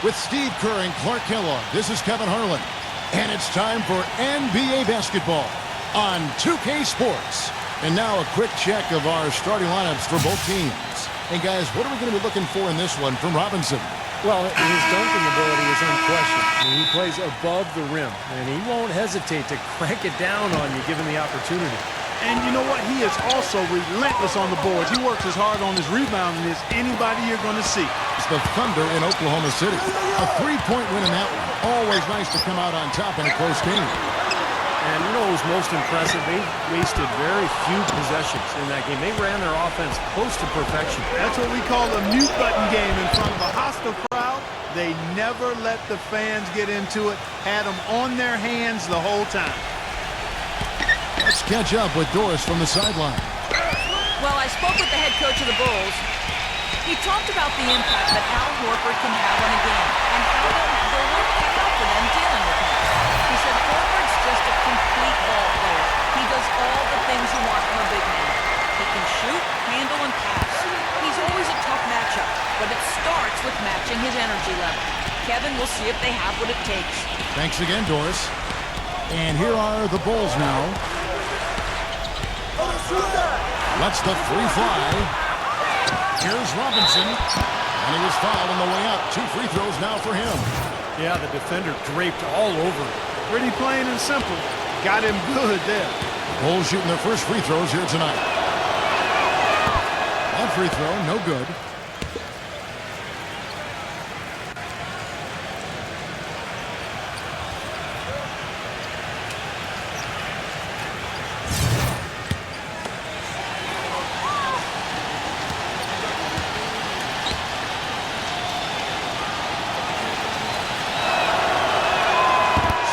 with Steve Kerr and Clark Kellogg. This is Kevin Harlan, and it's time for NBA basketball on 2K Sports. And now a quick check of our starting lineups for both teams. Hey guys, what are we going to be looking for in this one from Robinson? Well, his dunking ability is unquestioned. I mean, he plays above the rim, and he won't hesitate to crank it down on you given the opportunity. And you know what? He is also relentless on the boards. He works as hard on his rebounding as anybody you're going to see. It's the Thunder in Oklahoma City. A three-point win in that one. Always nice to come out on top in a close game. And you know what was most impressive? They wasted very few possessions in that game. They ran their offense close to perfection. That's what we call a mute button game in front of a hostile crowd. They never let the fans get into it. Had them on their hands the whole time. Let's catch up with Doris from the sideline. Well, I spoke with the head coach of the Bulls. He talked about the impact that Al Horford can have on a game and how they'll work it out for them dealing with him. He said Horford's just a complete ball player. He does all the things you want from a big man. He can shoot, handle, and pass. He's always a tough matchup, but it starts with matching his energy level. Kevin, we'll see if they have what it takes. Thanks again, Doris. And here are the Bulls now. Lets the three fly. Here's Robinson. And he was fouled on the way up. 2 free throws now for him. Yeah, the defender draped all over him. Pretty plain and simple. Got him good there. Bulls shooting their first free throws here tonight. That free throw, no good.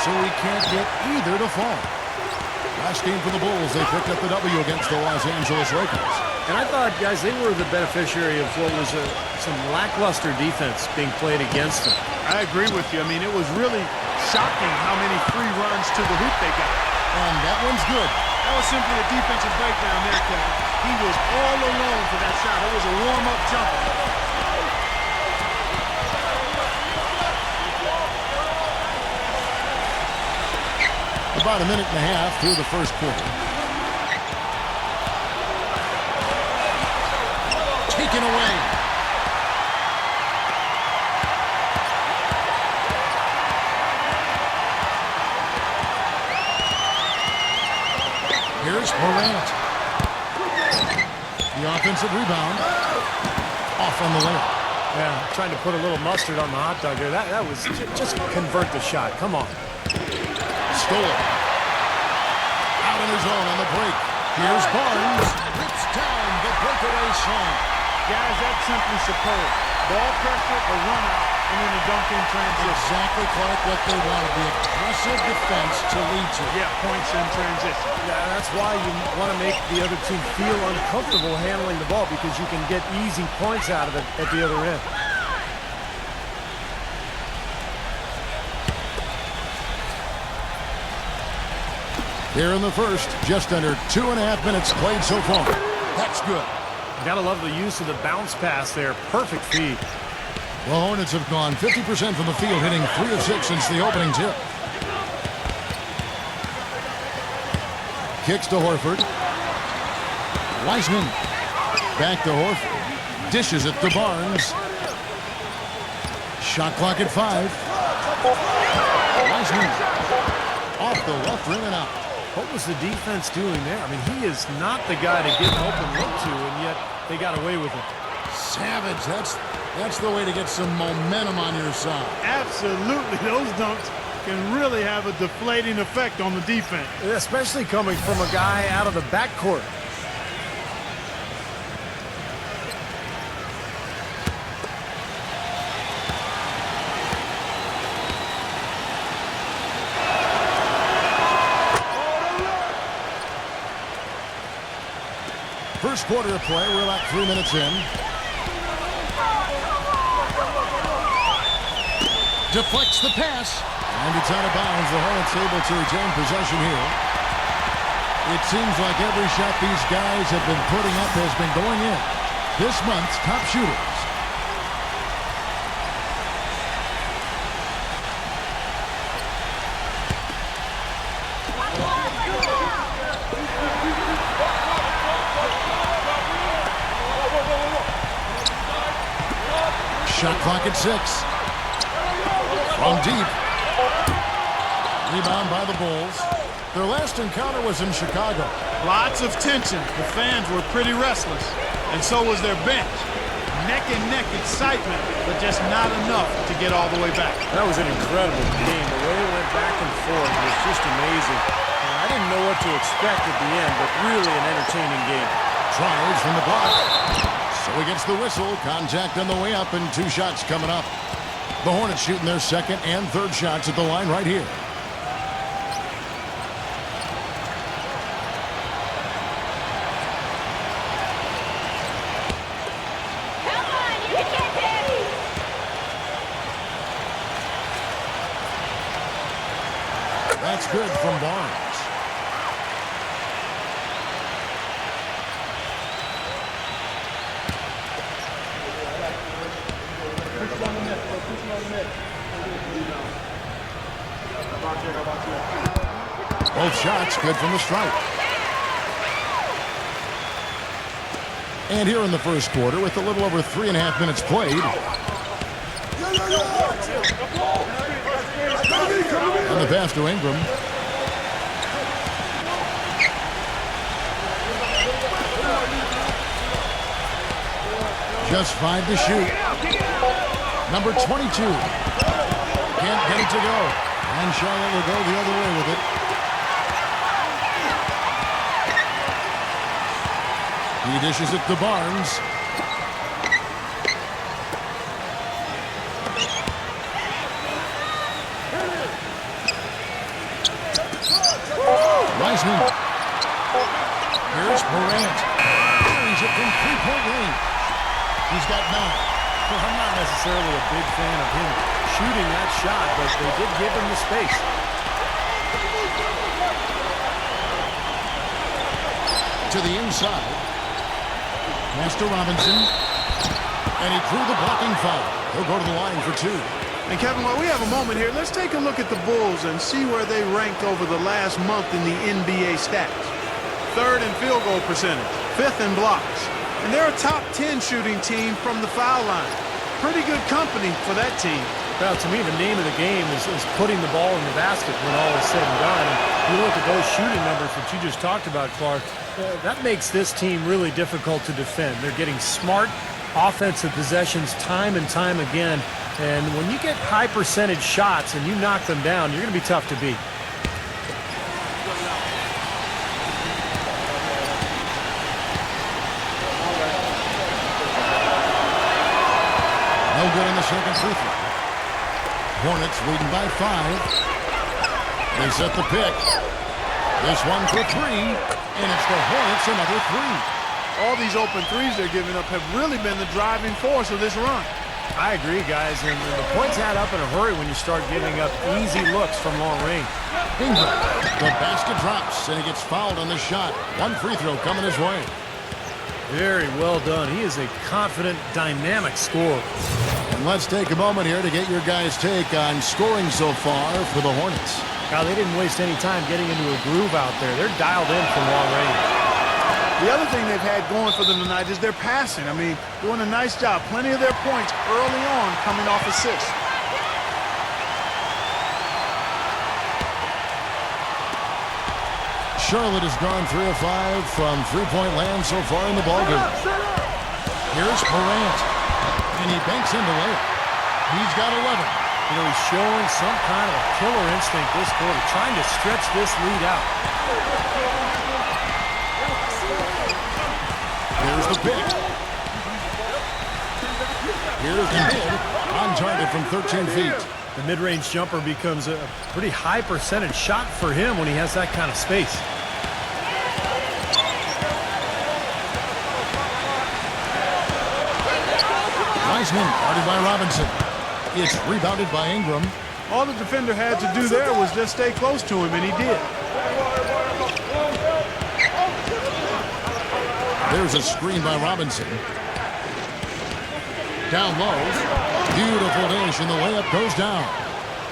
So he can't get either to fall. Last game for the Bulls, they picked up the W against the Los Angeles Lakers. And I thought, guys, they were the beneficiary of what was some lackluster defense being played against them. I agree with you. I mean, it was really shocking how many free runs to the hoop they got. And that one's good. That was simply a defensive breakdown there, Kevin. He was all alone for that shot. It was a warm-up jumper. About a minute and a half through the first quarter. Taken away. Here's Morant. The offensive rebound. Off on the layup. Yeah, trying to put a little mustard on the hot dog there. That was just convert the shot. Come on. Stolen. Out on his own on the break. Here's Barnes. Rips down the breakaway slam. Guys, that's simply superb. Ball pressure, a run out, and then a dunk in transition. Exactly, Clark, what they want. The aggressive defense to lead to. Yeah, points in transition. Yeah, that's why you want to make the other team feel uncomfortable handling the ball because you can get easy points out of it at the other end. Here in the first, just under 2.5 minutes played so far. That's good. Gotta love the use of the bounce pass there. Perfect feed. The Hornets have gone 50% from the field, hitting 3 of 6 since the opening tip. Kicks to Horford. Wiseman. Back to Horford. Dishes it to Barnes. Shot clock at 5. Wiseman. Off the left rim and out. What was the defense doing there? I mean, he is not the guy to get an open look to, and yet they got away with it. Savage. That's the way to get some momentum on your side. Absolutely. Those dunks can really have a deflating effect on the defense. Especially coming from a guy out of the backcourt. First quarter of play, we're about 3 minutes in. Deflects the pass, and it's out of bounds. The Hornets able to retain possession here. It seems like every shot these guys have been putting up has been going in. This month's top shooters. clock at 6. From deep. Rebound by the Bulls. Their last encounter was in Chicago. Lots of tension. The fans were pretty restless, and so was their bench. Neck-and-neck excitement, but just not enough to get all the way back. That was an incredible game. The way it went back and forth was just amazing. And I didn't know what to expect at the end, but really an entertaining game. Tries from the block. So he gets the whistle. Contact on the way up, and 2 shots coming up. The Hornets shooting their second and third shots at the line right here. That's good from Barnes. Both shots good from the stripe. And here in the first quarter, with a little over 3.5 minutes played. And the pass to Ingram. Just 5 to shoot. Number 22. Can't get it to go. And Charlotte will go the other way with it. He dishes it to Barnes. Wiseman. Here's Morant. Carries it from 3-point range. He's got 9. Well, I'm not necessarily a big fan of him shooting that shot, but they did give him the space. To the inside. Master Robinson. And he drew the blocking foul. He'll go to the line for 2. And Kevin, while we have a moment here, let's take a look at the Bulls and see where they ranked over the last month in the NBA stats. 3rd in field goal percentage, 5th in blocks. And they're a top 10 shooting team from the foul line. Pretty good company for that team. Well, to me, the name of the game is putting the ball in the basket when all is said and done. And you look at those shooting numbers that you just talked about, Clark, that makes this team really difficult to defend. They're getting smart offensive possessions time and time again. And when you get high percentage shots and you knock them down, you're going to be tough to beat. No good on the second free throw. Hornets leading by 5. They set the pick. This one for 3, and it's the Hornets another 3. All these open threes they're giving up have really been the driving force of this run. I agree, guys, and the points add up in a hurry when you start giving up easy looks from long range. Ingram, the basket drops, and he gets fouled on the shot. 1 free throw coming his way. Very well done. He is a confident, dynamic scorer. And let's take a moment here to get your guys' take on scoring so far for the Hornets. Now, they didn't waste any time getting into a groove out there. They're dialed in from long range. The other thing they've had going for them tonight is their passing. I mean, doing a nice job. Plenty of their points early on coming off assists. Charlotte has gone 3 of 5 from three-point land so far in the ballgame. Here's Morant, and he banks in the layup. He's got 11. You know, he's showing some kind of a killer instinct this quarter, trying to stretch this lead out. Here's the pick. Here's the hit on target from 13 feet. The mid-range jumper becomes a pretty high percentage shot for him when he has that kind of space. Wiseman, guarded by Robinson. It's rebounded by Ingram. All the defender had to do there was just stay close to him, and he did. There's a screen by Robinson. Down low. Beautiful dish, and the layup goes down.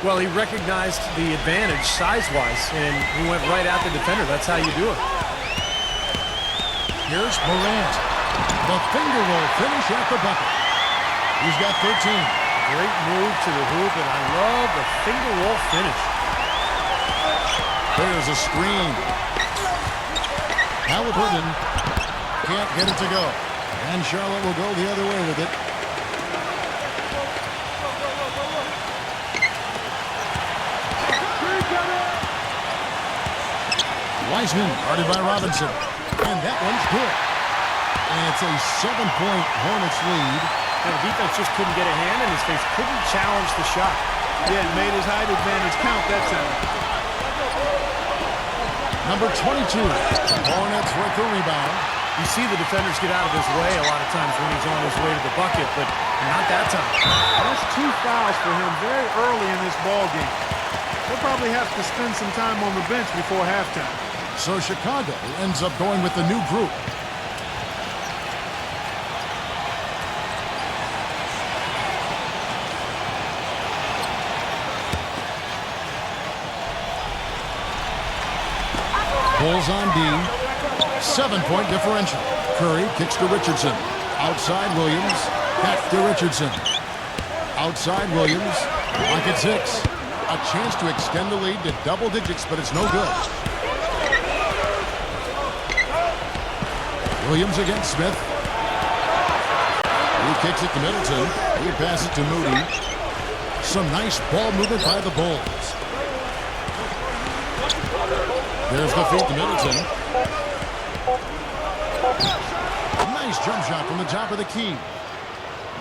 Well, he recognized the advantage size-wise, and he went right at the defender. That's how you do it. Here's Morant. The finger roll finish at the bucket. He's got 13. Great move to the hoop, and I love the finger roll finish. There's a screen. Halliburton can't get it to go. And Charlotte will go the other way with it. Wiseman guarded by Robinson. And that one's good. And it's a 7-point Hornets lead. And the defense just couldn't get a hand in his face, couldn't challenge the shot. Yeah, made his height advantage count that time. Number 22. Hornets with the rebound. You see the defenders get out of his way a lot of times when he's on his way to the bucket, but not that time. That's 2 fouls for him very early in this ball game. He'll probably have to spend some time on the bench before halftime. So Chicago ends up going with the new group. Bulls on D. 7-point differential. Curry kicks to Richardson. Outside Williams. Back to Richardson. Outside Williams. Lock at 6. A chance to extend the lead to double digits, but it's no good. Williams against Smith. He kicks it to Middleton. He passes it to Moody. Some nice ball movement by the Bulls. There's the feed to Middleton. Nice jump shot from the top of the key.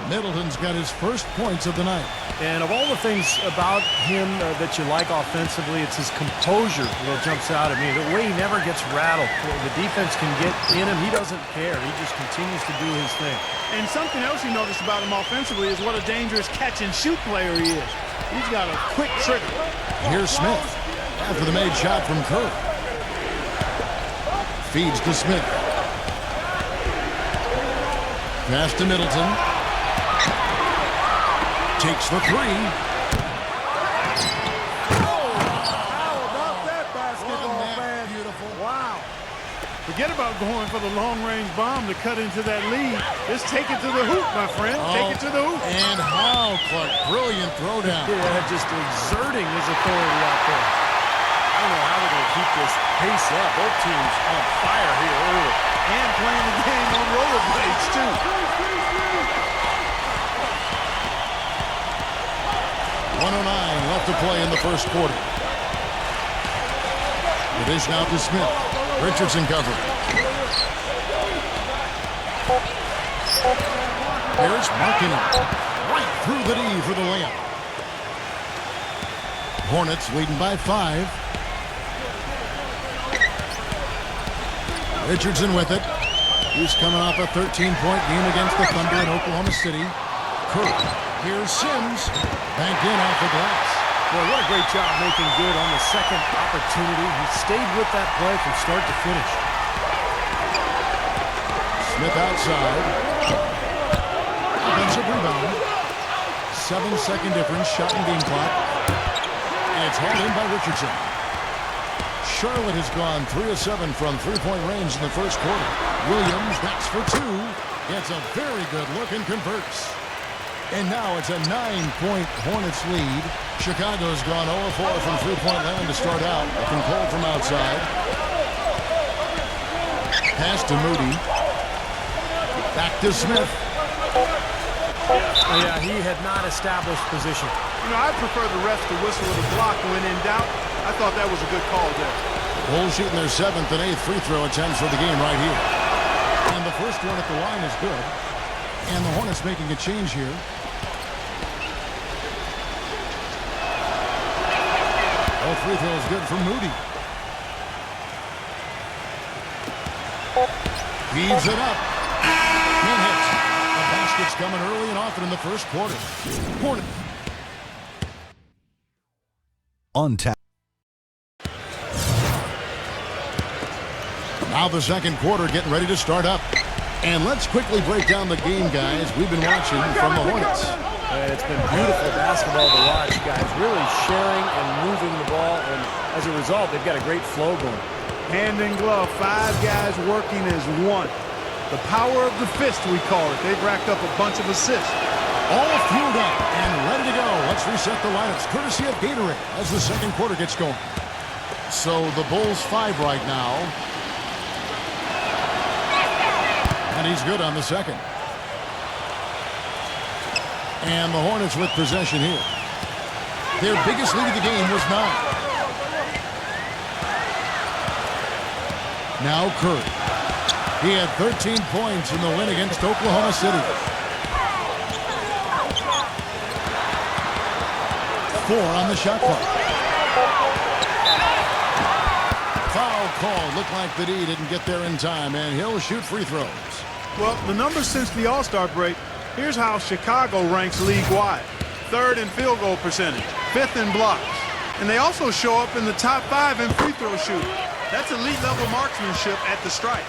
Middleton's got his first points of the night. And of all the things about him that you like offensively, it's his composure that jumps out at me. The way he never gets rattled. The defense can get in him. He doesn't care. He just continues to do his thing. And something else you notice about him offensively is what a dangerous catch-and-shoot player he is. He's got a quick trigger. Here's Smith after the made shot from Curry. Feeds to Smith. Pass to Middleton. Takes the 3. How about that basketball, man? Beautiful. Wow. Forget about going for the long-range bomb to cut into that lead. Just take it to the hoop, my friend. Take it to the hoop. And how, Clark. Brilliant throwdown. Yeah, just exerting his authority out there. I don't know how they're going to keep this pace up. Both teams on fire here early. And playing the game on rollerblades, too. 1:09 left to play in the first quarter. The dish now to Smith. Richardson covered. Here's Markkanen. Right through the D for the layup. Hornets leading by 5. Richardson with it. He's coming off a 13-point game against the Thunder in Oklahoma City. Curry. Here's Sims. Banked in off the glass. Boy, what a great job making good on the second opportunity. He stayed with that play from start to finish. Smith outside. Offensive rebound. 7-second difference. Shot and game clock. And it's hauled in by Richardson. Charlotte has gone 3 of 7 from three-point range in the first quarter. Williams backs for 2. Gets a very good look and converts. And now it's a 9-point Hornets lead. Chicago's gone 0 of 4 from three-point land to start out. Looking cold from outside. Pass to Moody. Back to Smith. Oh, yeah, he had not established position. You know, I prefer the refs to whistle with a block when in doubt. I thought that was a good call there. Bulls shooting their 7th and 8th free throw attempts for the game right here. And the first one at the line is good. And the Hornets making a change here. Oh, free throw is good for Moody. Heaves it up. And hits. The basket's coming early and often in the first quarter. Hornet. On tap. Now the second quarter getting ready to start up. And let's quickly break down the game, guys. We've been watching from the Hornets. It's been beautiful basketball to watch, guys. Really sharing and moving the ball. And as a result, they've got a great flow going. Hand in glove, 5 guys working as one. The power of the fist, we call it. They've racked up a bunch of assists. All fueled up and ready to go. Let's reset the lineups, courtesy of Gatorade, as the second quarter gets going. So the Bulls 5 right now. And he's good on the second. And the Hornets with possession here. Their biggest lead of the game was 9. Now Kurt. He had 13 points in the win against Oklahoma City. 4 on the shot clock. Foul call. Looked like the D didn't get there in time, and he'll shoot free throws. Well, the numbers since the All-Star break, here's how Chicago ranks league-wide. 3rd in field goal percentage, 5th in blocks. And they also show up in the top 5 in free throw shooting. That's elite-level marksmanship at the stripe.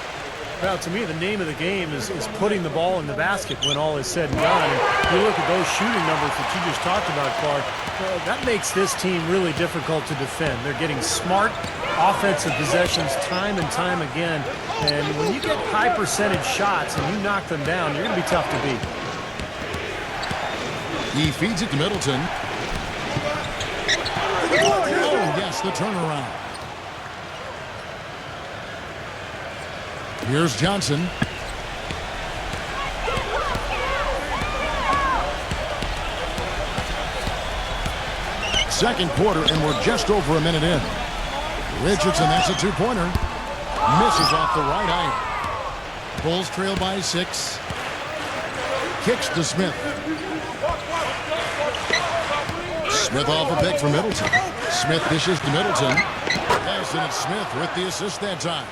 Well, to me, the name of the game is putting the ball in the basket when all is said and done. And you look at those shooting numbers that you just talked about, Clark, that makes this team really difficult to defend. They're getting smart offensive possessions time and time again. And when you get high percentage shots and you knock them down, you're going to be tough to beat. He feeds it to Middleton. Oh, yes, the turnaround. Here's Johnson. Second quarter, and we're just over a minute in. Richardson, that's a two-pointer. Misses off the right iron. Bulls trail by 6. Kicks to Smith. Smith off a pick for Middleton. Smith dishes to Middleton. Yes, and it's Smith with the assist that time.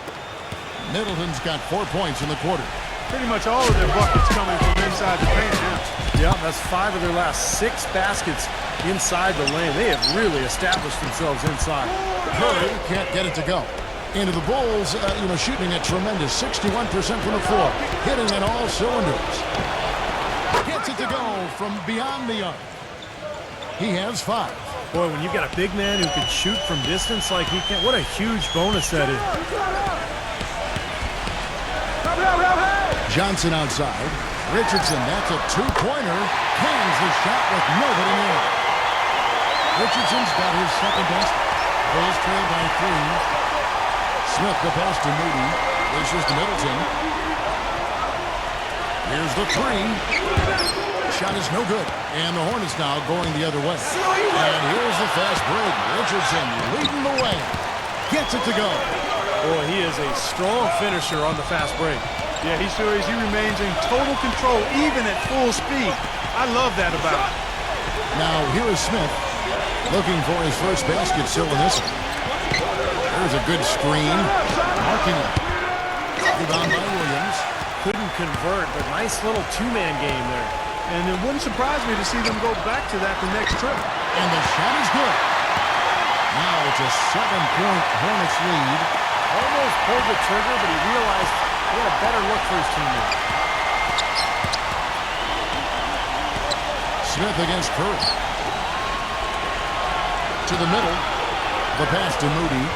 Middleton's got 4 points in the quarter. Pretty much all of their buckets coming from inside the paint now. Yeah, that's 5 of their last 6 baskets inside the lane. They have really established themselves inside. Curry can't get it to go. Into the Bulls, shooting a tremendous 61% from the floor. Hitting on all cylinders. Gets it to go from beyond the arc. He has 5. Boy, when you've got a big man who can shoot from distance like he can, what a huge bonus that is. Johnson outside. Richardson, that's a two-pointer. Hangs the shot with nobody near. Richardson's got his second best. Bulls trail by 3. Smith the pass to Moody. Dishes to Middleton. Here's the 3. Shot is no good. And the Hornets now going the other way. And here's the fast break. Richardson leading the way. Gets it to go. Boy, he is a strong finisher on the fast break. Yeah, he sure is. He remains in total control, even at full speed. I love that about him. Now, here is Smith looking for his first basket still in this one. There's a good screen. Marking it. Rebound by Williams. Couldn't convert, but nice little two-man game there. And it wouldn't surprise me to see them go back to that the next trip. And the shot is good. Now it's a 7-point Hornets lead. Almost pulled the trigger, but he realized he had a better look for his teammate. Smith against Curry. To the middle. The pass to Moody.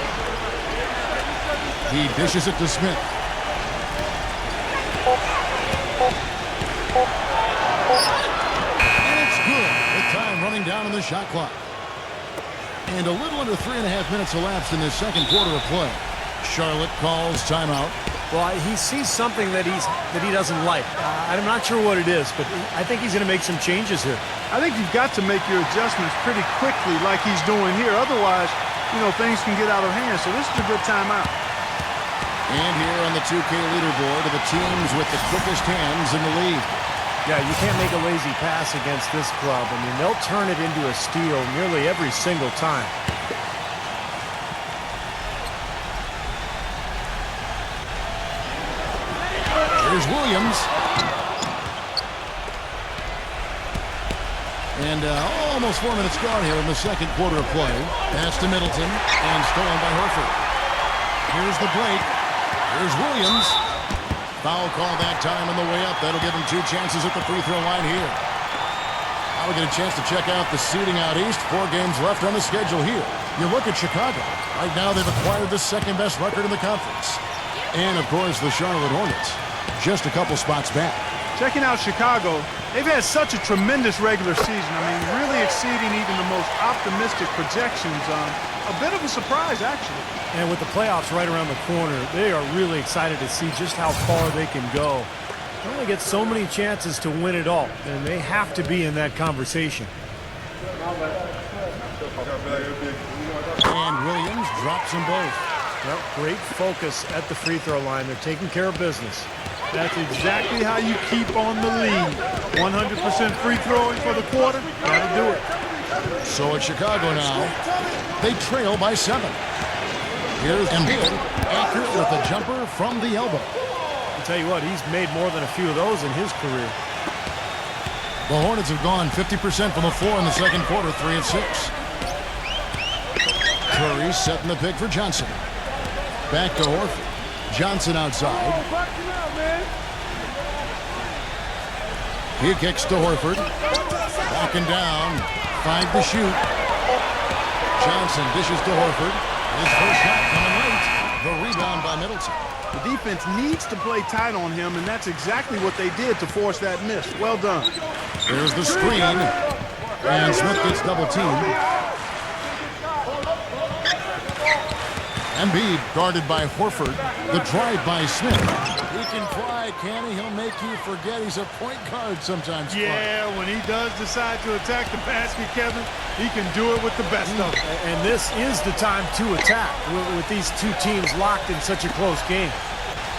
He dishes it to Smith. And it's good. With time running down on the shot clock. And a little under 3.5 minutes elapsed in this second quarter of play. Charlotte calls timeout. Well, he sees something that he doesn't like. I'm not sure what it is, but I think he's going to make some changes here. I think you've got to make your adjustments pretty quickly like he's doing here. Otherwise, things can get out of hand. So this is a good timeout. And here on the 2K leaderboard are the teams with the quickest hands in the league. Yeah, you can't make a lazy pass against this club. I mean, they'll turn it into a steal nearly every single time. Here's Williams. And almost 4 minutes gone here in the second quarter of play. Pass to Middleton and stolen by Horford. Here's the break. Here's Williams. Foul call that time on the way up. That'll give him 2 chances at the free throw line here. Now we get a chance to check out the seeding out east. 4 games left on the schedule here. You look at Chicago. Right now they've acquired the second best record in the conference. And, of course, the Charlotte Hornets. Just a couple spots back. Checking out Chicago, They've had such a tremendous regular season. I mean, really exceeding even the most optimistic projections. A bit of a surprise, actually. And with the playoffs right around the corner, they are really excited to see just how far they can go. They only get so many chances to win it all, and they have to be in that conversation. And Williams drops them both. Well, great focus at the free throw line. They're taking care of business. That's exactly how you keep on the lead. 100% free throwing for the quarter. That'll do it. So it's Chicago now. They trail by 7. Here's Embiid, accurate with a jumper from the elbow. I'll tell you what, he's made more than a few of those in his career. The Hornets have gone 50% from the floor in the second quarter, 3 of 6. Curry setting the pick for Johnson. Back to Horford. Johnson outside. He kicks to Horford. Walking down. 5 to shoot. Johnson dishes to Horford. His first shot coming late. The rebound by Middleton. The defense needs to play tight on him, and that's exactly what they did to force that miss. Well done. There's the screen. And Smith gets double teamed. Embiid guarded by Horford. The drive by Smith. He can fly, can he? He'll make you forget he's a point guard sometimes. Yeah, when he does decide to attack the basket, Kevin, he can do it with the best of them. And this is the time to attack with these two teams locked in such a close game.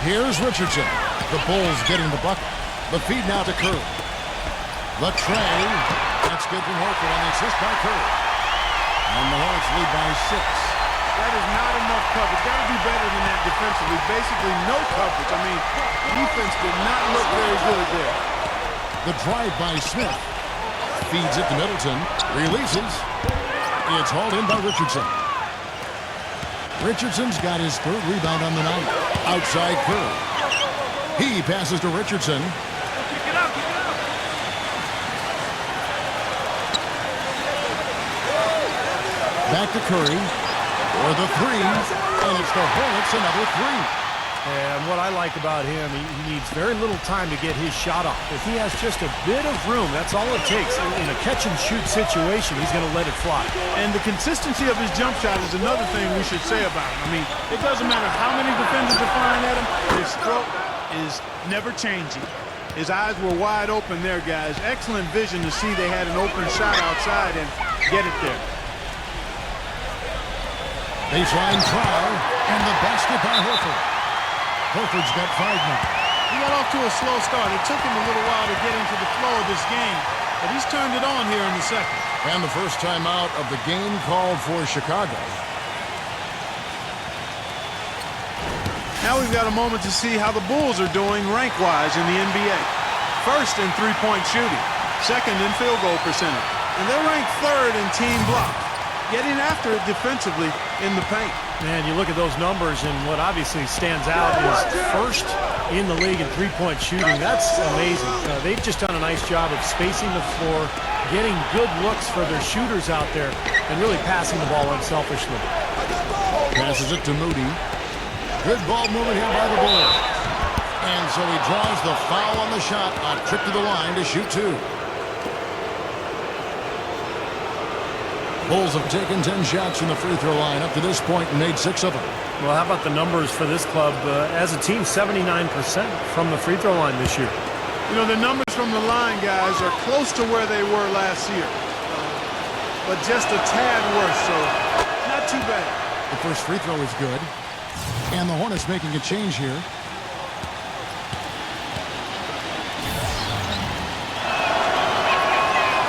Here's Richardson. The Bulls getting the bucket. The feed now to Curry. The tray. That's good from Horford on the assist by Curry. And the Hornets lead by 6. That is not enough coverage. Got to do better than that defensively. Basically no coverage. I mean, defense did not look very good there. The drive by Smith. Feeds it to Middleton. Releases. It's hauled in by Richardson. Richardson's got his 3rd rebound on the night. Outside Curry. He passes to Richardson. Back to Curry. For the 3, and it's the Hornets another 3. And what I like about him, he needs very little time to get his shot off. If he has just a bit of room, that's all it takes. In a catch-and-shoot situation, he's going to let it fly. And the consistency of his jump shot is another thing we should say about him. I mean, it doesn't matter how many defenders are firing at him, his stroke is never changing. His eyes were wide open there, guys. Excellent vision to see they had an open shot outside and get it there. Baseline try, and the basket by Horford. Horford's got 5 now. He got off to a slow start. It took him a little while to get into the flow of this game, but he's turned it on here in the second. And the first time out of the game called for Chicago. Now we've got a moment to see how the Bulls are doing rank-wise in the NBA. First in three-point shooting, second in field goal percentage, and they're ranked 3rd in team blocks. Getting after it defensively in the paint. Man, you look at those numbers, and what obviously stands out is 1st in the league in three-point shooting. That's amazing. They've just done a nice job of spacing the floor, getting good looks for their shooters out there, and really passing the ball unselfishly. Passes it to Moody. Good ball movement here by the Bulls. And so he draws the foul on the shot. A trip to the line to shoot 2. Bulls have taken 10 shots from the free throw line up to this point and made 6 of them. Well, how about the numbers for this club? As a team, 79% from the free throw line this year. You know, the numbers from the line, guys, are close to where they were last year. But just a tad worse, so not too bad. The first free throw is good. And the Hornets making a change here.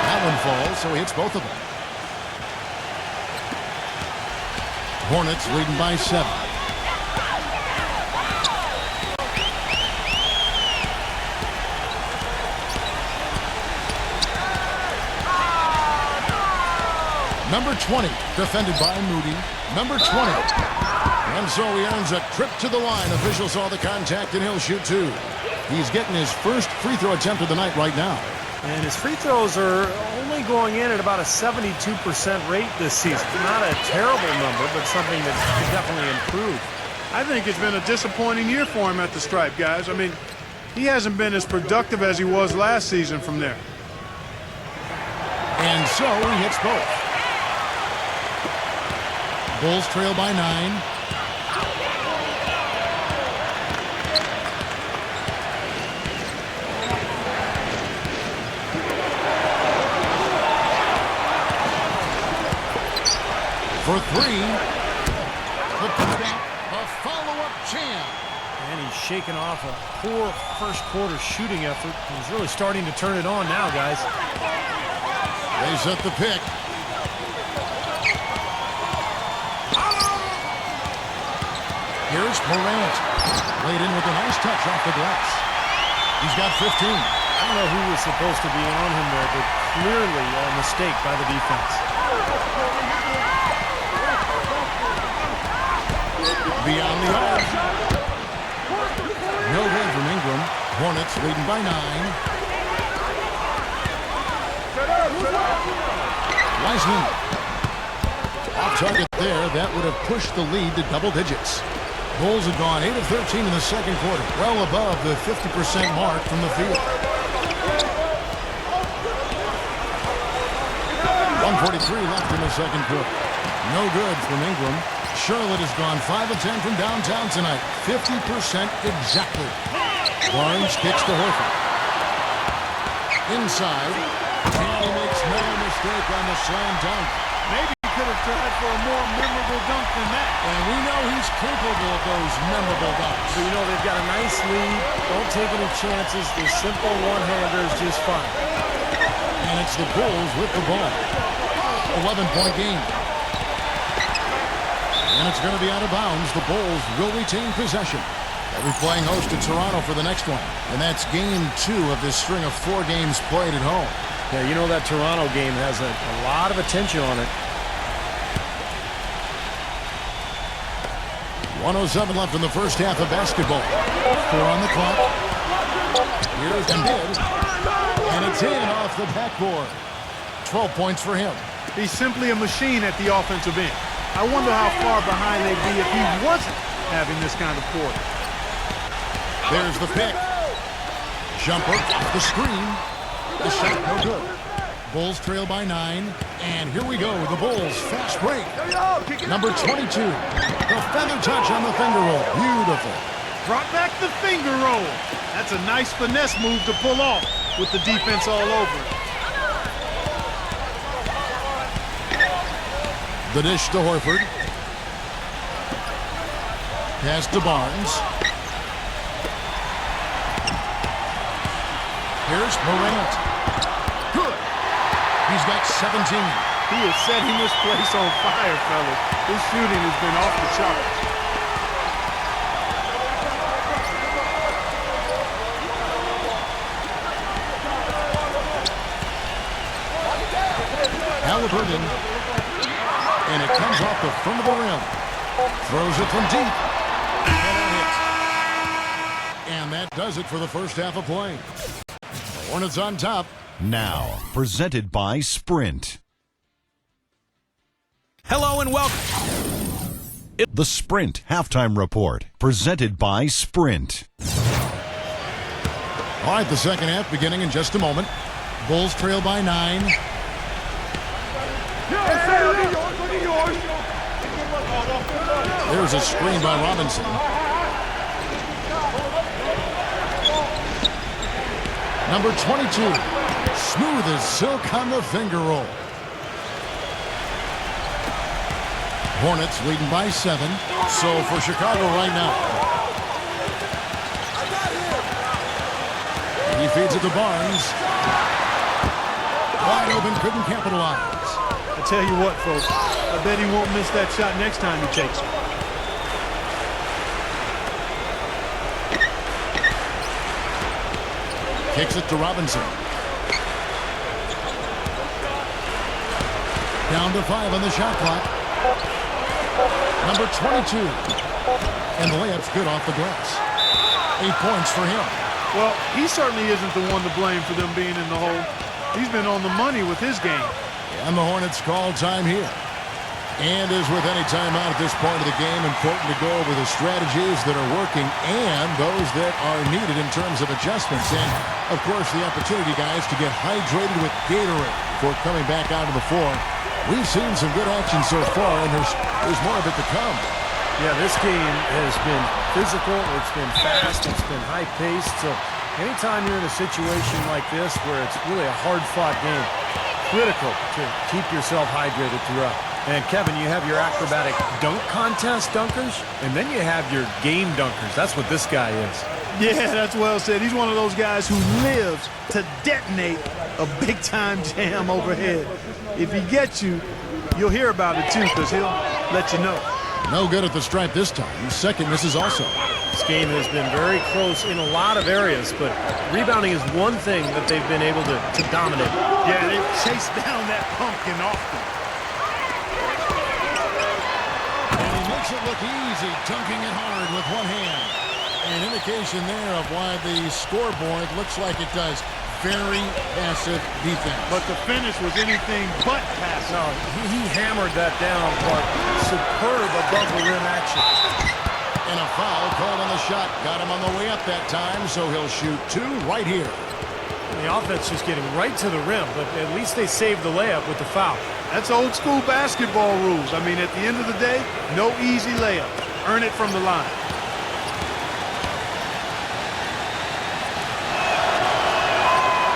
That one falls, so he hits both of them. Hornets leading by 7. Number 20, defended by Moody. Number 20. And so he earns a trip to the line. Officials saw the contact, and he'll shoot 2. He's getting his first free throw attempt of the night right now. And his free throws are only going in at about a 72% rate this season. Not a terrible number, but something that could definitely improve. I think it's been a disappointing year for him at the stripe, guys. I mean, He hasn't been as productive as he was last season from there. And so he hits both. Bulls trail by 9. For 3. The putback, a follow-up jam. And he's shaking off a poor first quarter shooting effort. He's really starting to turn it on now, guys. They set the pick. Here's Morant. Laid in with a nice touch off the glass. He's got 15. I don't know who was supposed to be on him there, but clearly a mistake by the defense. Beyond the arc. No good from Ingram. Hornets leading by 9. Wiseman. Off target there. That would have pushed the lead to double digits. Bulls have gone 8 of 13 in the second quarter. Well above the 50% mark from the field. 1:43 left in the second quarter. No good from Ingram. Charlotte has gone 5 of 10 from downtown tonight. 50% exactly. Barnes kicks to Horford. Inside. And he makes no mistake on the slam dunk. Maybe he could have tried for a more memorable dunk than that. And we know he's capable of those memorable dunks. So you know they've got a nice lead. Don't take any chances. The simple one-hander is just fine. And it's the Bulls with the ball. 11-point game. And it's going to be out of bounds. The Bulls will retain possession. They'll be playing host to Toronto for the next one. And that's game 2 of this string of 4 games played at home. Yeah, you know that Toronto game has a lot of attention on it. 1:07 left in the first half of basketball. 4 on the clock. Here's Embiid. And it's in off the backboard. 12 points for him. He's simply a machine at the offensive end. I wonder how far behind they'd be if he wasn't having this kind of quarter. There's the pick. Jumper off the screen. The shot no good. Bulls trail by 9. And here we go. The Bulls fast break. Number 22. The feather touch on the finger roll. Beautiful. Brought back the finger roll. That's a nice finesse move to pull off with the defense all over it. The dish to Horford. Pass to Barnes. Here's Morant. Good. He's got 17. He is setting this place on fire, fellas. His shooting has been off the charts. Halliburton. And it comes off the front of the rim. Throws it from deep. And that does it for the first half of play. The Hornets on top. Now, presented by Sprint. Hello and welcome. The Sprint Halftime Report, presented by Sprint. All right, the second half beginning in just a moment. Bulls trail by 9. There's a screen by Robinson. Number 22. Smooth as silk on the finger roll. Hornets leading by 7. So for Chicago right now. He feeds it to Barnes. Wide open, couldn't capitalize. I tell you what, folks, I bet he won't miss that shot next time he takes it. Kicks it to Robinson. Down to 5 on the shot clock. Number 22. And the layup's good off the glass. 8 points for him. Well, he certainly isn't the one to blame for them being in the hole. He's been on the money with his game. And the Hornets call time here. And as with any timeout at this point of the game, important to go over the strategies that are working and those that are needed in terms of adjustments. And, of course, the opportunity, guys, to get hydrated with Gatorade before coming back out to the floor. We've seen some good action so far, and there's more of it to come. Yeah, this game has been physical, it's been fast, it's been high-paced. So anytime you're in a situation like this where it's really a hard-fought game, critical to keep yourself hydrated throughout. And, Kevin, you have your acrobatic dunk contest dunkers, and then you have your game dunkers. That's what this guy is. Yeah, that's well said. He's one of those guys who lives to detonate a big-time jam overhead. If he gets you, you'll hear about it, too, because he'll let you know. No good at the stripe this time. Second misses also. This game has been very close in a lot of areas, but rebounding is one thing that they've been able to dominate. Yeah, they've chased down that pumpkin often. Makes it look easy, dunking it hard with one hand. An indication there of why the scoreboard looks like it does. Very passive defense. But the finish was anything but passive. No, he hammered that down, but superb above the rim action. And a foul called on the shot. Got him on the way up that time, so he'll shoot two right here. And the offense just getting right to the rim, but at least they saved the layup with the foul. That's old school basketball rules. I mean, at the end of the day, no easy layup. Earn it from the line.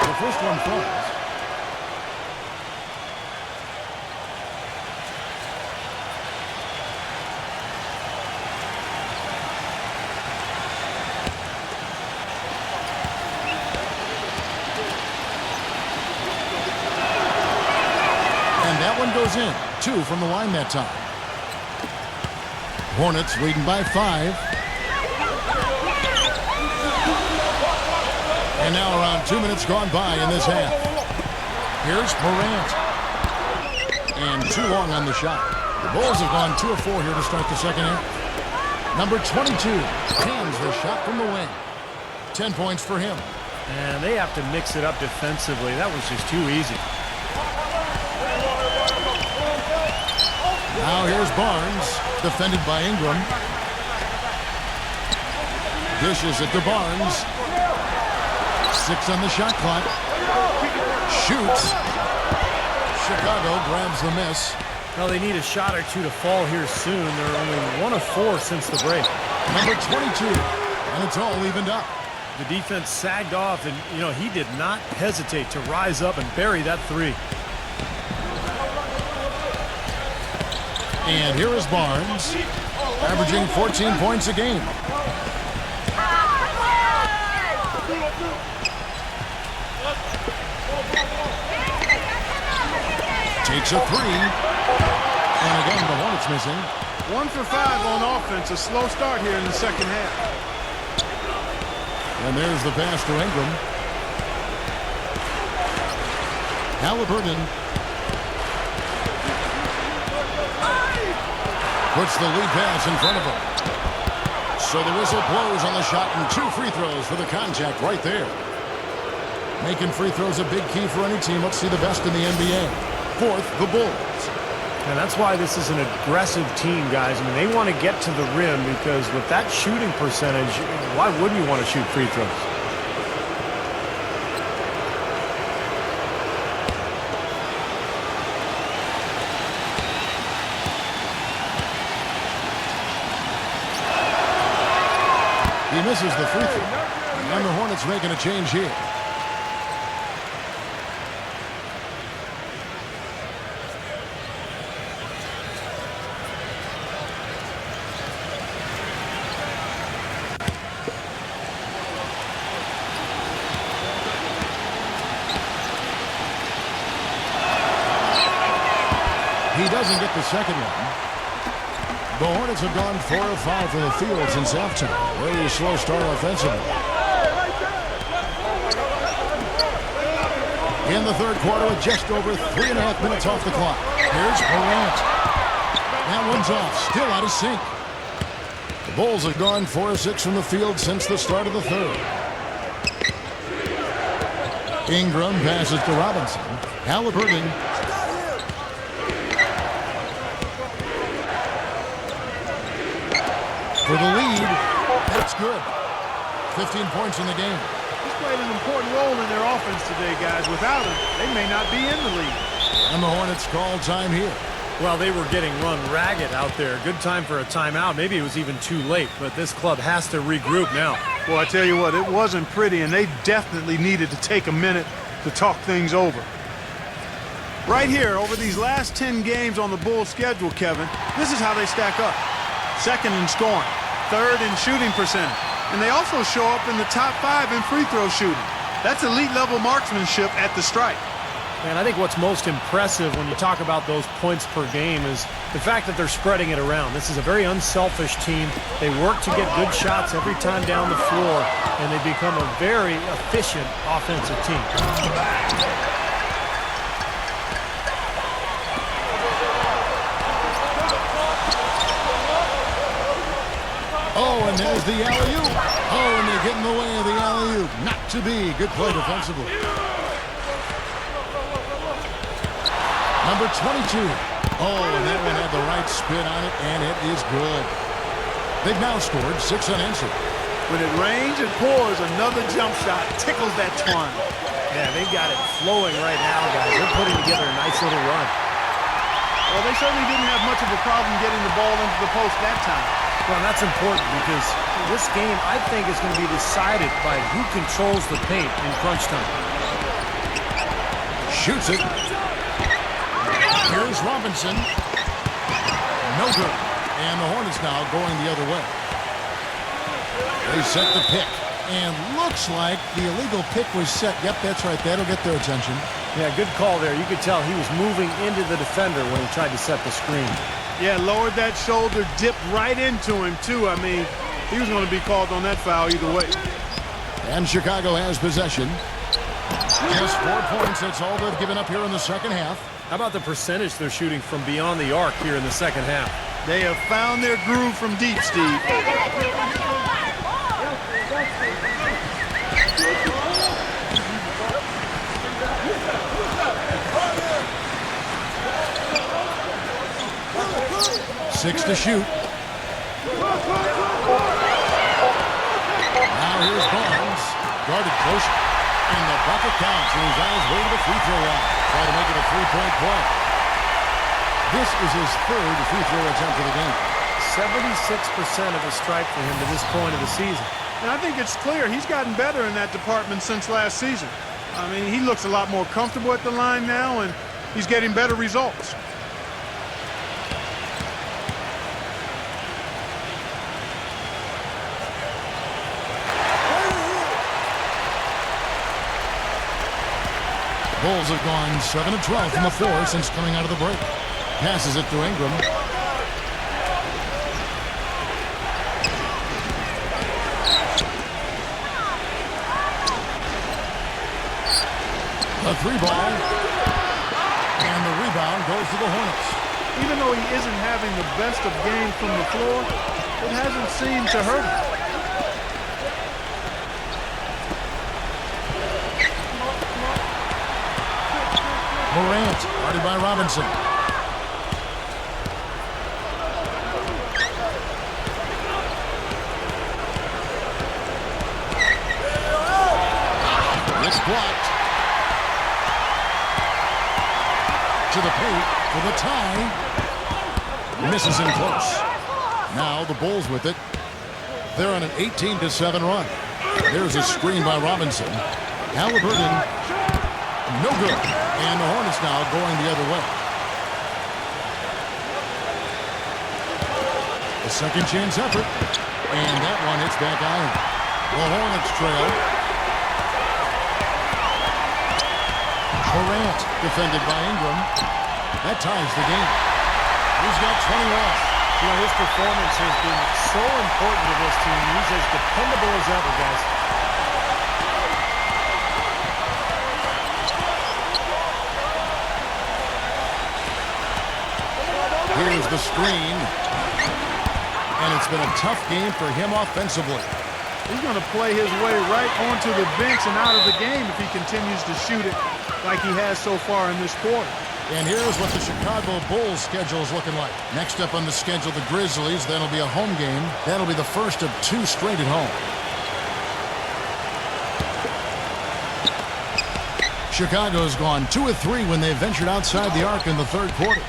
The first one falls. That one goes in. 2 from the line that time. Hornets leading by 5. And now around 2 minutes gone by in this half. Here's Morant. And too long on the shot. The Bulls have gone 2 of 4 here to start the second half. Number 22 hands the shot from the wing. 10 points for him. And they have to mix it up defensively. That was just too easy. Now here's Barnes, defended by Ingram. Dishes it to Barnes. 6 on the shot clock. Shoots. Chicago grabs the miss. Well, they need a shot or two to fall here soon. They're only 1 of 4 since the break. Number 22, and it's all evened up. The defense sagged off, and, you know, he did not hesitate to rise up and bury that 3. And here is Barnes, averaging 14 points a game. Takes a 3. And again, the Hornets missing. 1 for 5 on offense. A slow start here in the second half. And there's the pass to Ingram. Halliburton puts the lead pass in front of him. So the whistle blows on the shot and 2 free throws for the contact right there. Making free throws a big key for any team. Let's see the best in the NBA. 4th, the Bulls. And that's why this is an aggressive team, guys. I mean, they want to get to the rim because with that shooting percentage, why wouldn't you want to shoot free throws? He misses the free throw. And the Hornets making a change here. He doesn't get the second one. The Hornets have gone 4 of 5 from the field since halftime. Very slow start offensively. In the third quarter with just over 3.5 minutes off the clock. Here's Morant. That one's off. Still out of sync. The Bulls have gone 4 of 6 from the field since the start of the third. Ingram passes to Robinson. Halliburton. for the lead. That's good. 15 points in the game. He's played an important role in their offense today, guys. Without him, they may not be in the lead. And the Hornets call time here. Well, they were getting run ragged out there. Good time for a timeout. Maybe it was even too late, but this club has to regroup now. Well, I tell you what, it wasn't pretty, and they definitely needed to take a minute to talk things over. Right here, over these last 10 games on the Bulls schedule, Kevin, this is how they stack up. Second in scoring, third in shooting percentage, and they also show up in the top 5 in free throw shooting. That's elite-level marksmanship at the stripe. And I think what's most impressive when you talk about those points per game is the fact that they're spreading it around. This is a very unselfish team. They work to get good shots every time down the floor, and they become a very efficient offensive team. Oh, and there's the alley-oop. Oh, and they get in the way of the alley-oop. Not to be. Good play defensively. Number 22. Oh, and that one had the right spin on it, and it is good. They've now scored 6 unanswered. When it rains and pours, another jump shot tickles that twine. Yeah, they've got it flowing right now, guys. They're putting together a nice little run. Well, they certainly didn't have much of a problem getting the ball into the post that time. Well, that's important because this game, I think, is going to be decided by who controls the paint in crunch time. Shoots it. Here's Robinson. No good. And the Hornets now going the other way. They set the pick. And looks like the illegal pick was set. Yep, that's right. That'll get their attention. Yeah, good call there. You could tell he was moving into the defender when he tried to set the screen. Yeah, lowered that shoulder, dipped right into him, too. I mean, he was going to be called on that foul either way. And Chicago has possession. Just 4 points. That's all they've given up here in the second half. How about the percentage they're shooting from beyond the arc here in the second half? They have found their groove from deep, Steve. Six to shoot. Now here's Barnes. Guarded close. And the bucket counts. And he's on his way to the free throw line. Try to make it a 3-point play. This is his 3rd free throw attempt of the game. 76% of the strike for him to this point of the season. And I think it's clear he's gotten better in that department since last season. I mean, he looks a lot more comfortable at the line now, and he's getting better results. Bulls have gone 7 of 12 from the floor since coming out of the break. Passes it to Ingram. A 3-ball. And the rebound goes to the Hornets. Even though he isn't having the best of games from the floor, it hasn't seemed to hurt him. Morant, guarded by Robinson. It's blocked. To the paint for the tie. Misses in close. Now the Bulls with it. They're on an 18-7 run. There's a screen by Robinson. Halliburton, no good. And the Hornets now going the other way. A second chance effort. And that one hits back iron. The Hornets trail. Morant defended by Ingram. That ties the game. He's got 21. You know, his performance has been so important to this team. He's as dependable as ever, guys. Here's the screen. And it's been a tough game for him offensively. He's going to play his way right onto the bench and out of the game if he continues to shoot it like he has so far in this quarter. And here's what the Chicago Bulls schedule is looking like. Next up on the schedule, the Grizzlies. That'll be a home game. That'll be the first of 2 straight at home. Chicago's gone 2 of 3 when they ventured outside the arc in the third quarter.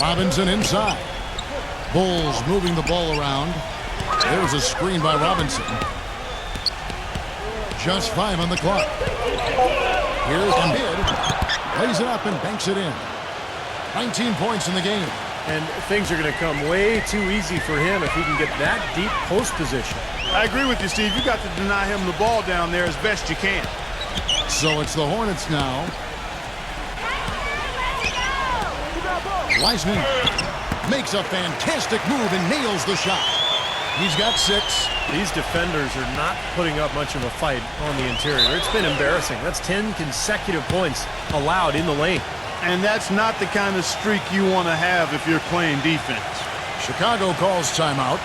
Robinson inside. Bulls moving the ball around. There's a screen by Robinson. Just 5 on the clock. Here's Embiid. Lays it up and banks it in. 19 points in the game. And things are going to come way too easy for him if he can get that deep post position. I agree with you, Steve. You got to deny him the ball down there as best you can. So it's the Hornets now. Wiseman makes a fantastic move and nails the shot. He's got 6. These defenders are not putting up much of a fight on the interior. It's been embarrassing. That's 10 consecutive points allowed in the lane. And that's not the kind of streak you want to have if you're playing defense. Chicago calls timeout.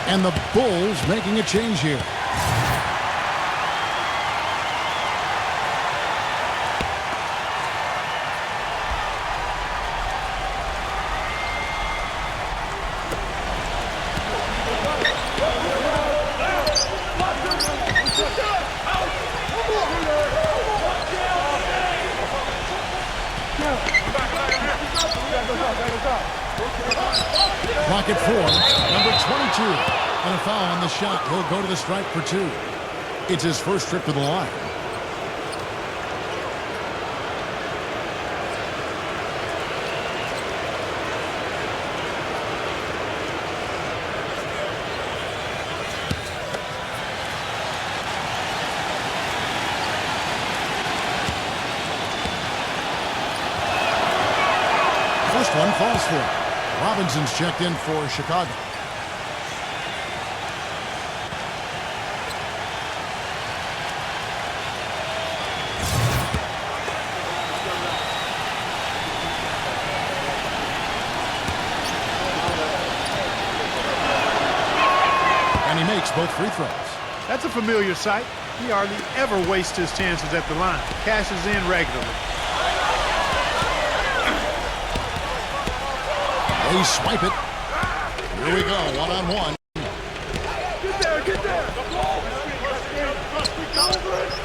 And the Bulls making a change here. Clock at 4. Number 22. And a foul on the shot. He'll go to the stripe for 2. It's his first trip to the line. First one falls for him. Robinson's checked in for Chicago. And he makes both free throws. That's a familiar sight. He hardly ever wastes his chances at the line. Cashes in regularly. They swipe it. Here we go, one-on-one. Get there.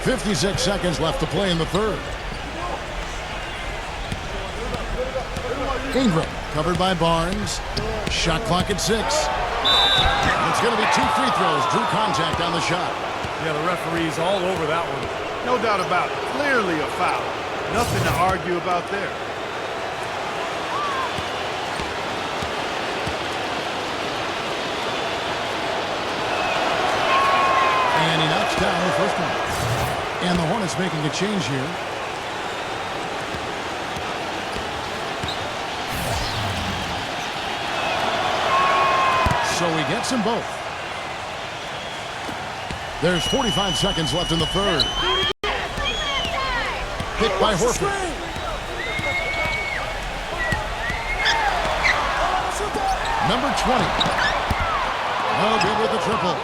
56 seconds left to play in the third. Ingram covered by Barnes. Shot clock at 6. It's going to be 2 free throws. Drew contact on the shot. Yeah, the referee's all over that one. No doubt about it. Clearly a foul. Nothing to argue about there. And he knocks down the first one. And the Hornets making a change here. So he gets them both. There's 45 seconds left in the third. Picked by Horford. Number 20. No good with the triple.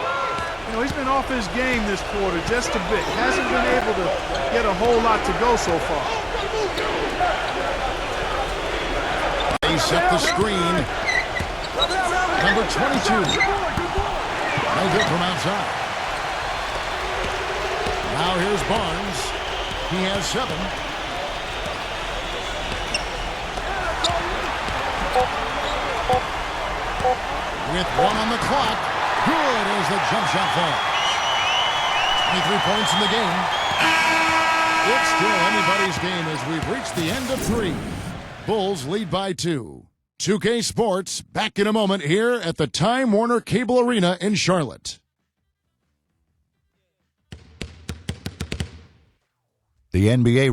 You know, he's been off his game this quarter just a bit. Hasn't been able to get a whole lot to go so far. They set the screen. Number 22. No good from outside. Now here's Barnes. He has 7. With 1 on the clock. Good as the jump shot falls. 23 points in the game. It's still anybody's game as we've reached the end of 3. Bulls lead by 2. 2K Sports back in a moment here at the Time Warner Cable Arena in Charlotte. The NBA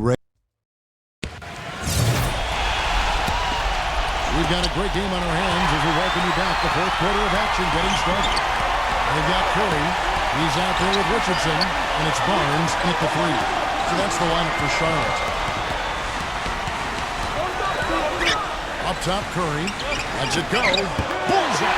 We've got a great game on our hands as we welcome you back. The fourth quarter of action getting started. They've got Curry. He's out there with Richardson, and it's Barnes at the 3. So that's the lineup for Charlotte. Up top, Curry. Lets it go. Bullseye.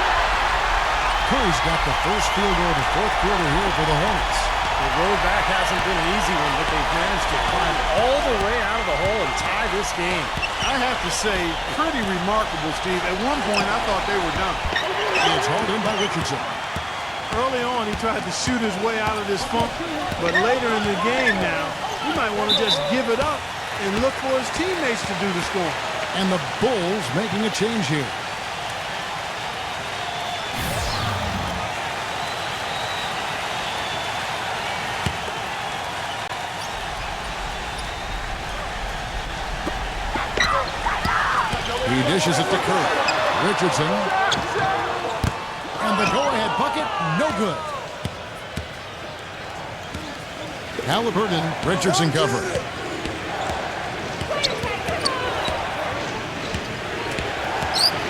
Curry's got the first field goal of the fourth quarter here for the Hornets. The road back hasn't been an easy one, but they've managed to climb all the way out of the hole and tie this game. I have to say, pretty remarkable, Steve. At one point, I thought they were done. It's hauled in by Richardson. Early on, he tried to shoot his way out of this funk, but later in the game now, he might want to just give it up and look for his teammates to do the scoring. And the Bulls making a change here. He dishes it to Curry. Richardson. And the go-ahead bucket, no good. Halliburton, Richardson covered.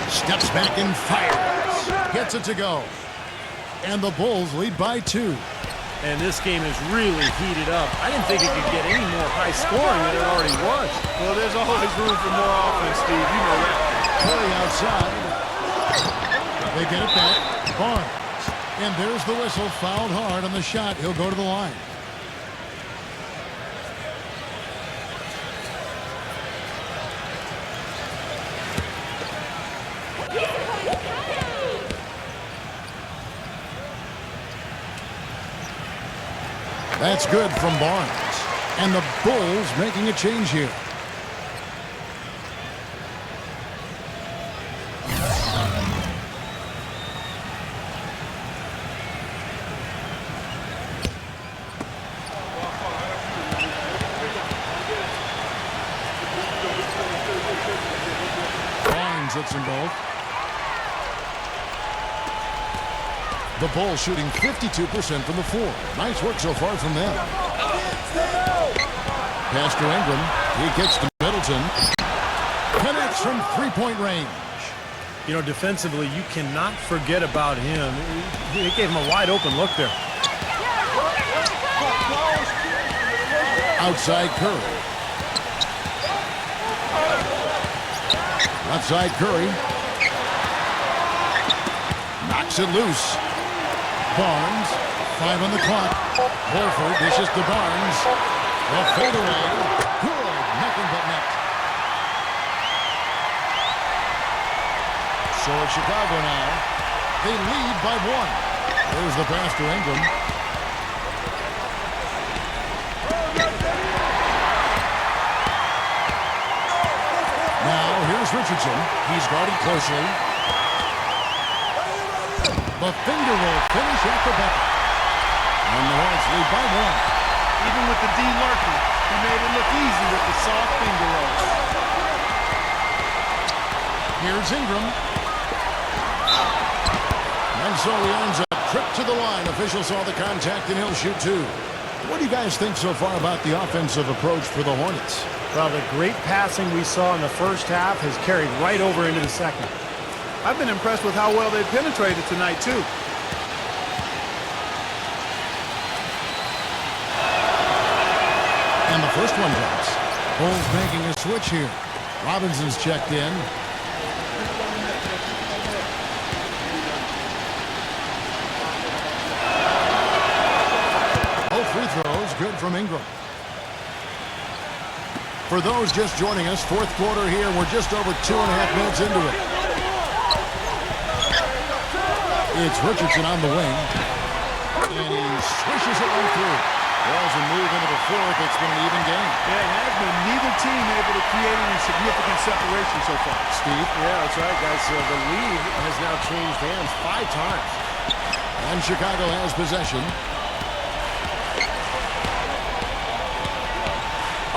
Steps back and fires. Gets it to go. And the Bulls lead by 2. And this game is really heated up. I didn't think it could get any more high scoring than it already was. Well, there's always room for more offense, Steve. You know that. Curry outside. They get it back. Barnes. And there's the whistle. Fouled hard on the shot. He'll go to the line. That's good from Barnes. And the Bulls making a change here. Barnes hits them both. The Bulls shooting 52% from the floor. Nice work so far from them. Pass to Ingram. He gets to Middleton. Connects from three-point range. You know, defensively, you cannot forget about him. He gave him a wide-open look there. Outside Curry. Outside Curry. Knocks it loose. Barnes, 5 on the clock. Horford dishes to Barnes. A fadeaway. Good. Nothing but net. So it's Chicago now. They lead by 1. There's the pass to Ingram. Now here's Richardson. He's guarded closely. The finger roll finish at the bucket. And the Hornets lead by 1. Even with the D lurking, he made it look easy with the soft finger rolls. Here's Ingram. And so he earns a trip to the line. Official saw the contact and he'll shoot 2. What do you guys think so far about the offensive approach for the Hornets? Well, the great passing we saw in the first half has carried right over into the second. I've been impressed with how well they penetrated tonight, too. And the first one drops. Bulls making a switch here. Robinson's checked in. Both free throws good from Ingram. For those just joining us, fourth quarter here. We're just over 2.5 minutes into it. It's Richardson on the wing. And he swishes it right through. As we move into the fourth, it's been an even game. Yeah, it has been. Neither team able to create any significant separation so far. Steve? Yeah, that's right, guys. The lead has now changed hands 5 times. And Chicago has possession.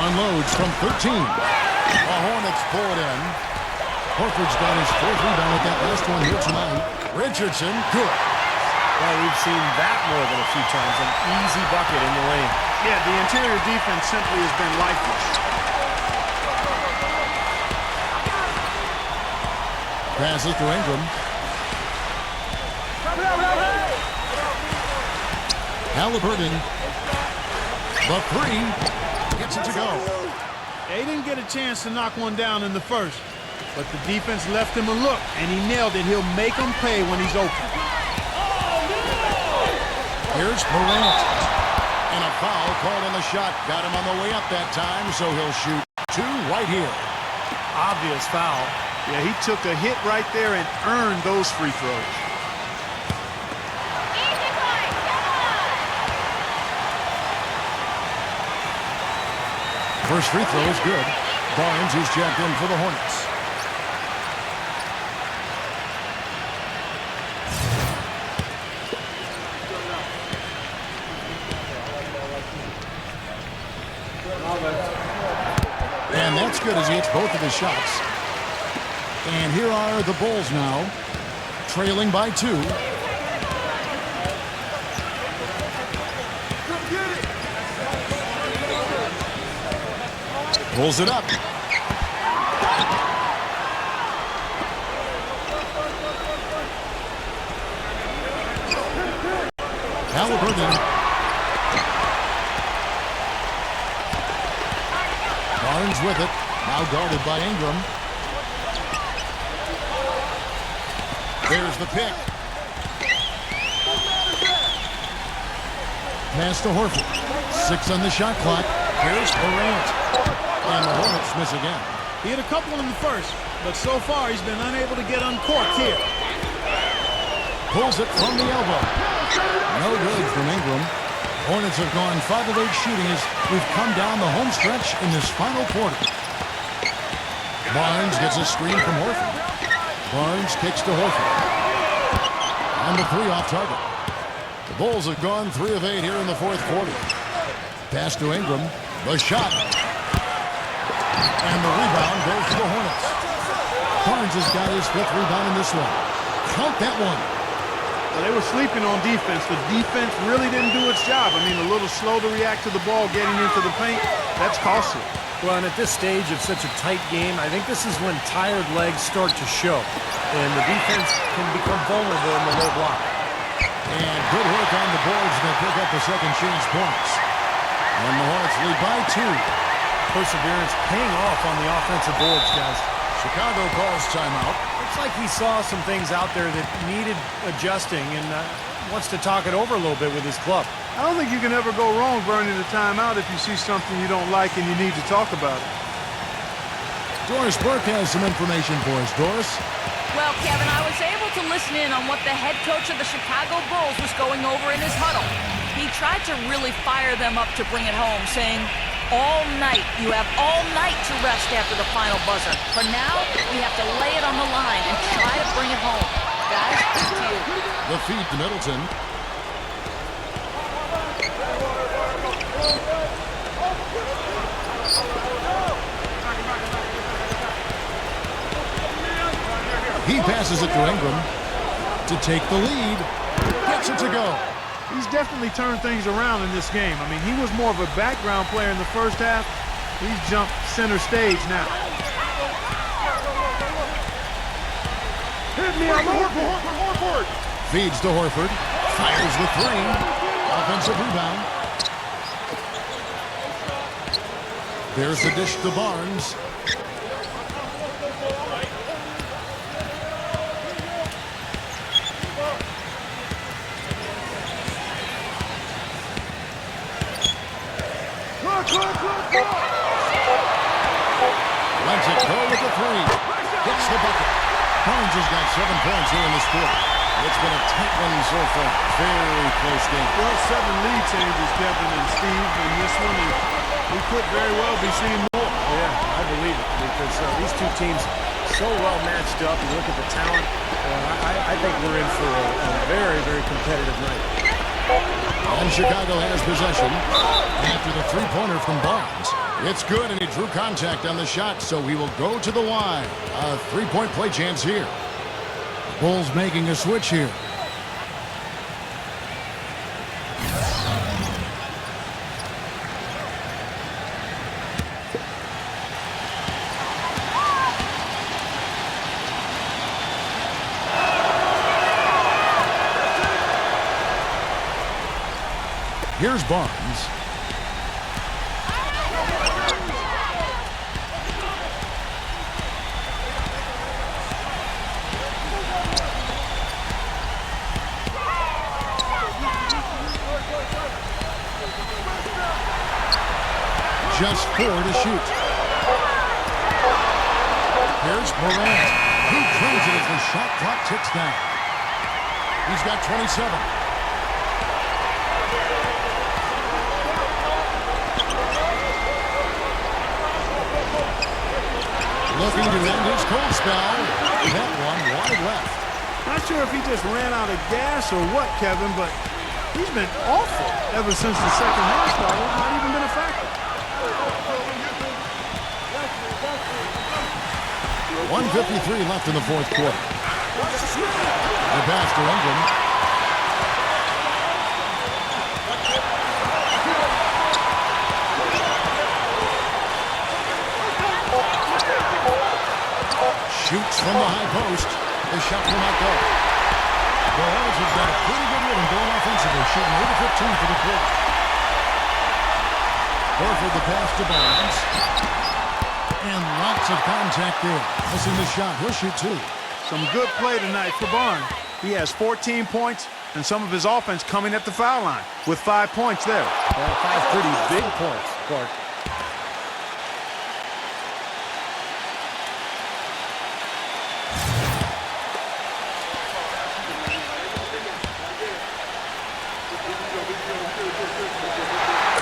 Unloads from 13. The Hornets pull it in. Horford's got his 4th rebound with that last one here tonight. Richardson, good. Well, we've seen that more than a few times. An easy bucket in the lane. Yeah, the interior defense simply has been lifeless. Passes to Ingram. Halliburton. The 3. Gets it to go. They didn't get a chance to knock one down in the first, but the defense left him a look, and he nailed it. He'll make them pay when he's open. Here's Morant. And a foul called on the shot. Got him on the way up that time, so he'll shoot 2 right here. Obvious foul. Yeah, he took a hit right there and earned those free throws. First free throw is good. Barnes is checked in for the Hornets. And that's good as he hits both of his shots. And here are the Bulls now, trailing by 2. Pulls it up. Halliburton. Barnes with it. Now guarded by Ingram. There's the pick. Pass to Horford. 6 on the shot clock. Here's Morant. And the Hornets miss again. He hit a couple in the first, but so far he's been unable to get uncorked here. Pulls it from the elbow. No good from Ingram. Hornets have gone 5 of 8 shooting as we've come down the home stretch in this final quarter. Barnes gets a screen from Horford. Barnes kicks to Horford. And the 3 off target. The Bulls have gone 3 of 8 here in the fourth quarter. Pass to Ingram. The shot. And the rebound goes to the Hornets. Barnes has got his 5th rebound in this one. Count that one. Well, they were sleeping on defense. The defense really didn't do its job. I mean, a little slow to react to the ball getting into the paint. That's costly. Well, and at this stage of such a tight game, I think this is when tired legs start to show. And the defense can become vulnerable in the low block. And good work on the boards to pick up the second chance points. And the Hornets lead by 2. Perseverance paying off on the offensive boards, guys. Chicago calls timeout. Looks like he saw some things out there that needed adjusting and wants to talk it over a little bit with his club. I don't think you can ever go wrong burning a timeout if you see something you don't like and you need to talk about it. Doris Burke has some information for us. Doris? Well, Kevin, I was able to listen in on what the head coach of the Chicago Bulls was going over in his huddle. He tried to really fire them up to bring it home, saying, all night, you have all night to rest after the final buzzer. For now, we have to lay it on the line and try to bring it home. Guys, it's to you. The feed to Middleton. He passes it to Ingram to take the lead. Gets it to go. He's definitely turned things around in this game. I mean, he was more of a background player in the first half. He's jumped center stage now. Hit me on Horford. Feeds to Horford. Fires the 3. Offensive rebound. There's the dish to Barnes. Lets it go with the 3. Hits the bucket. Barnes has got 7 points here in this quarter. It's been a tight one so far. Very close game. Well, 7 lead changes, Kevin and Steve, in this one. And we could very well be seeing more. Yeah, I believe it because these two teams so well matched up. You look at the talent. I think we're in for a very, very competitive night. And Chicago has possession after the 3-pointer from Barnes. It's good, and he drew contact on the shot, so he will go to the line. A 3-point play chance here. Bulls making a switch here. Here's Barnes. Just 4 to shoot. Here's Morant. He drains it as the shot clock ticks down. He's got 27. Looking to end his cold spell. That one wide left. Not sure if he just ran out of gas or what, Kevin, but he's been awful ever since the second half started. Not even been a factor. 1:53 left in the fourth quarter. The pass to Ingram. Shoots from the high post. The shot will not go. The Hornets have got a pretty good rhythm going offensively, shooting 8 of 15 for the quarter. Horford the pass to Barnes. And lots of contact there. Missing the shot. He'll shoot 2. Some good play tonight for Barnes. He has 14 points and some of his offense coming at the foul line with 5 points there. Well, 5 pretty big points, Clark.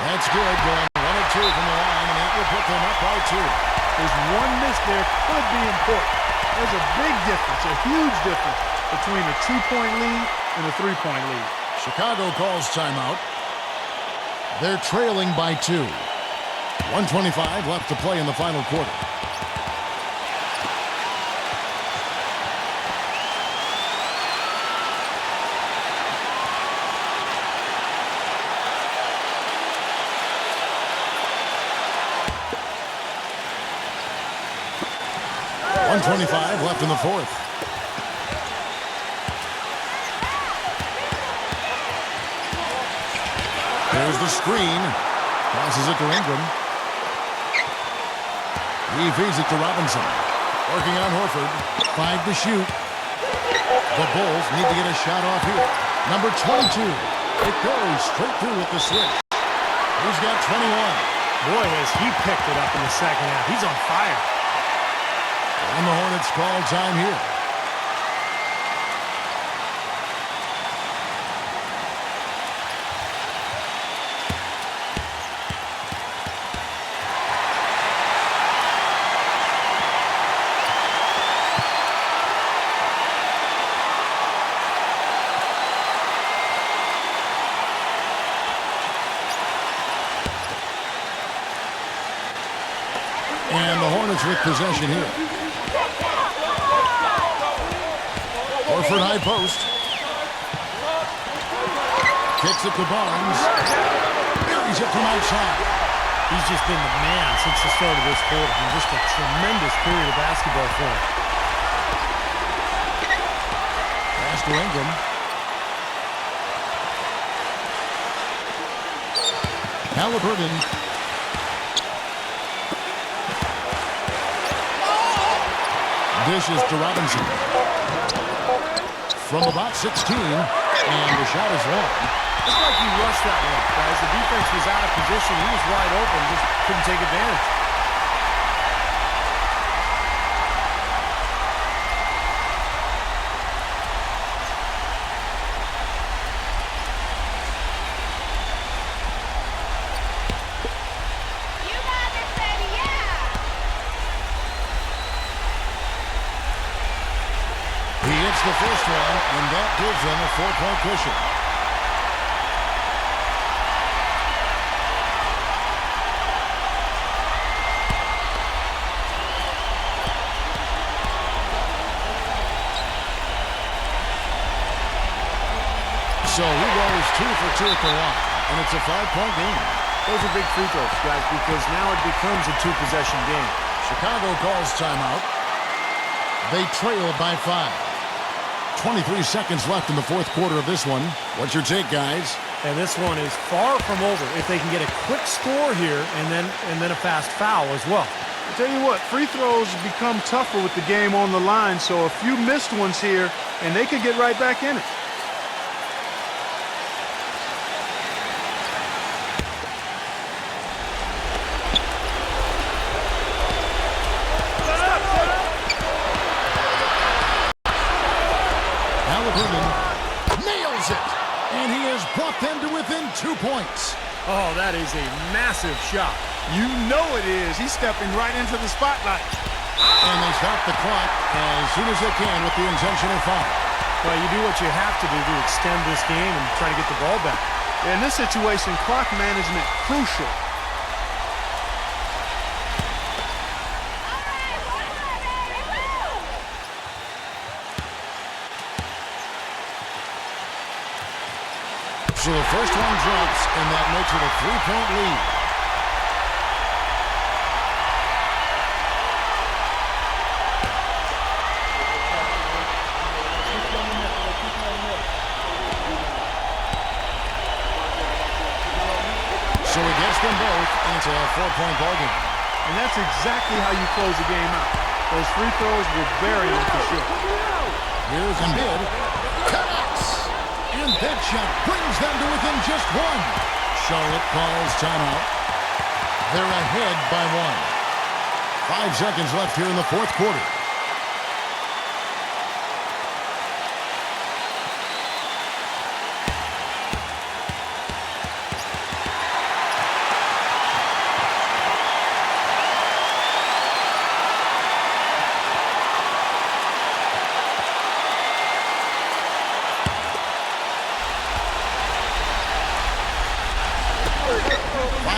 That's good. Going 1 of 2 from the line, and that will put them up by 2. There's one miss there, could be important. There's a big difference, a huge difference between a 2-point lead and a 3-point lead. Chicago calls timeout. They're trailing by 2. 1:25 left to play in the final quarter. .25 left in the fourth. There's the screen. Passes it to Ingram. He feeds it to Robinson. Working on Horford. 5 to shoot. The Bulls need to get a shot off here. Number 22. It goes straight through with the switch. He's got 21. Boy, has he picked it up in the second half. He's on fire. And the Hornets call time here. And the Hornets with possession here. Horford high post. Kicks it to Barnes. Buries it from outside. He's just been the man since the start of this quarter. He's just a tremendous period of basketball for him. Pass to Ingram. Halliburton. Dishes to Robinson. From about 16, and the shot is long. Looks like he rushed that one, guys. The defense was out of position. He was wide open, just couldn't take advantage. The first one, and that gives them a 4-point cushion. So he goes 2 for 2 at the line, and it's a 5-point game. Those are big free throws, guys, because now it becomes a 2-possession game. Chicago calls timeout. They trail by 5. 23 seconds left in the fourth quarter of this one. What's your take, guys? And this one is far from over. If they can get a quick score here and then a fast foul as well. I tell you what, free throws become tougher with the game on the line, so a few missed ones here, and they could get right back in it. points. Oh, that is a massive shot. You know it is. He's stepping right into the spotlight. And they stop the clock as soon as they can with the intentional foul. Well, you do what you have to do to extend this game and try to get the ball back. In this situation, clock management crucial. So the first one drops, and that makes it a 3-point lead. So he gets them both, and it's a 4-point ballgame. And that's exactly how you close the game out. Those free throws will bury him for sure. Here's Embiid. Connects. And that shot brings them to within just one. Charlotte calls timeout. They're ahead by 1. 5 seconds left here in the fourth quarter.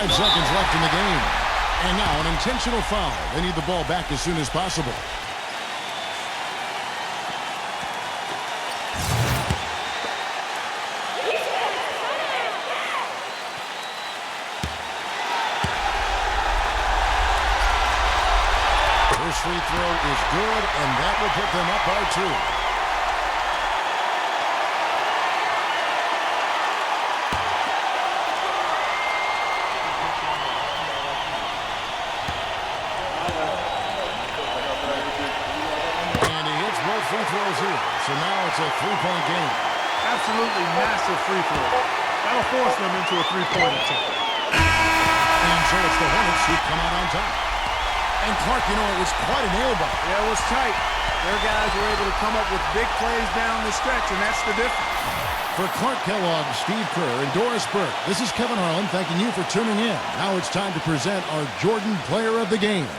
Seconds left in the game. And now an intentional foul. They need the ball back as soon as possible. First free throw is good, and that will put them up by 2. Free throws here, so now it's a 3-point game. Absolutely massive free throw. That'll force them into a 3-point attempt. And so it's the Hornets who come out on top. And Clark, you know, it was quite a nail-biter. Yeah, it was tight. Their guys were able to come up with big plays down the stretch, and that's the difference. For Clark Kellogg, Steve Kerr, and Doris Burke, this is Kevin Harlan thanking you for tuning in. Now it's time to present our Jordan Player of the Game.